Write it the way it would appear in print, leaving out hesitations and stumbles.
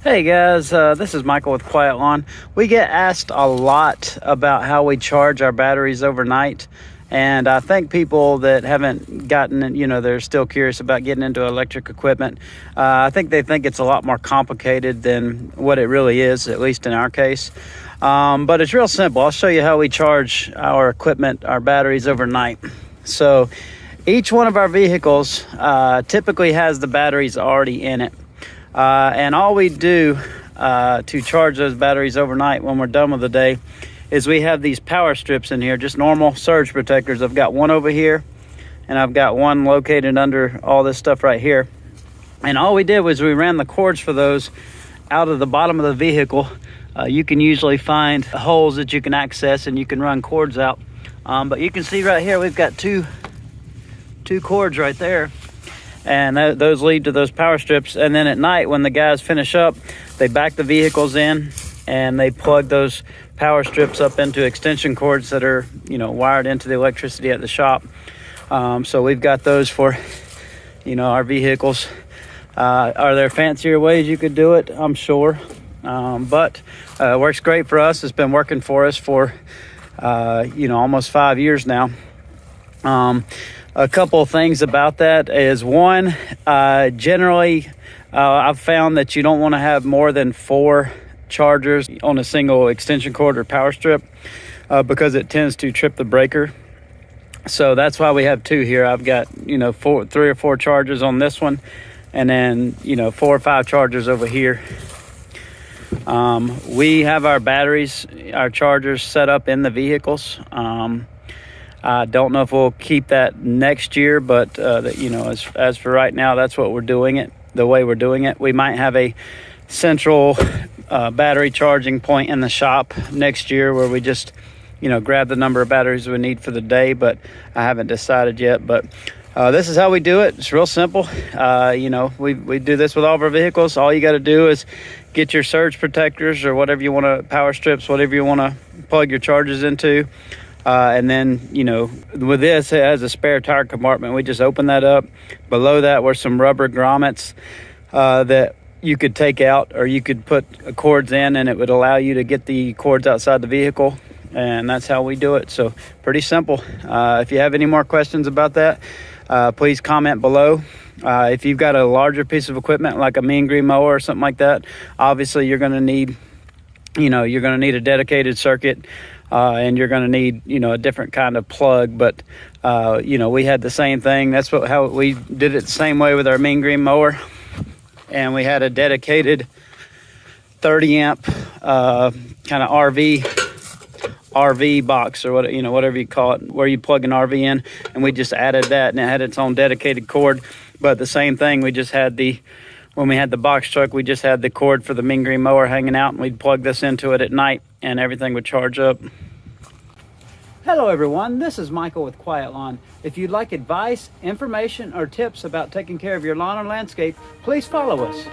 Hey guys, this is Michael with Quiet Lawn. We get asked a lot about how we charge our batteries overnight, and I think people that haven't gotten, they're still curious about getting into electric equipment. I think they think it's a lot more complicated than what it really is, at least in our case. But it's real simple. I'll show you how we charge our equipment, our batteries overnight. So each one of our vehicles typically has the batteries already in it. And all we do to charge those batteries overnight when we're done with the day is we have these power strips in here, just normal surge protectors. I've got one over here, and I've got one located under all this stuff right here. And all we did was we ran the cords for those out of the bottom of the vehicle. You can usually find holes that you can access, and you can run cords out. But you can see right here, we've got two cords right there. And those lead to those power strips. And then at night, when the guys finish up, they back the vehicles in and they plug those power strips up into extension cords that are, wired into the electricity at the shop. So we've got those for, our vehicles. Are there fancier ways you could do it? I'm sure. But it works great for us. It's been working for us for, almost 5 years now. A couple of things about that is, one, generally I've found that you don't want to have more than 4 chargers on a single extension cord or power strip because it tends to trip the breaker. So that's why we have 2 here. I've got 3 or 4 chargers on this one, and then 4 or 5 chargers over here. We have our batteries, our chargers set up in the vehicles. I don't know if we'll keep that next year, but as for right now, that's what we're doing it, the way we're doing it. We might have a central battery charging point in the shop next year where we just, grab the number of batteries we need for the day, but I haven't decided yet. But this is how we do it. It's real simple. We do this with all of our vehicles. All you got to do is get your surge protectors or whatever you want to, power strips, whatever you want to plug your chargers into. And then, with this, it has a spare tire compartment. We just open that up. Below that were some rubber grommets that you could take out, or you could put cords in, and it would allow you to get the cords outside the vehicle. And that's how we do it. So pretty simple. If you have any more questions about that, please comment below. If you've got a larger piece of equipment like a mean green mower or something like that, obviously you're going to need, a dedicated circuit. And you're going to need, a different kind of plug. But, we had the same thing. That's how we did it the same way with our mean green mower. And we had a dedicated 30 amp kind of RV box, or whatever you call it, where you plug an RV in. And we just added that, and it had its own dedicated cord. But the same thing, we just had when we had the box truck, we just had the cord for the mean green mower hanging out, and we'd plug this into it at night, and everything would charge up. Hello everyone, this is Michael with Quiet Lawn. If you'd like advice, information, or tips about taking care of your lawn or landscape, please follow us.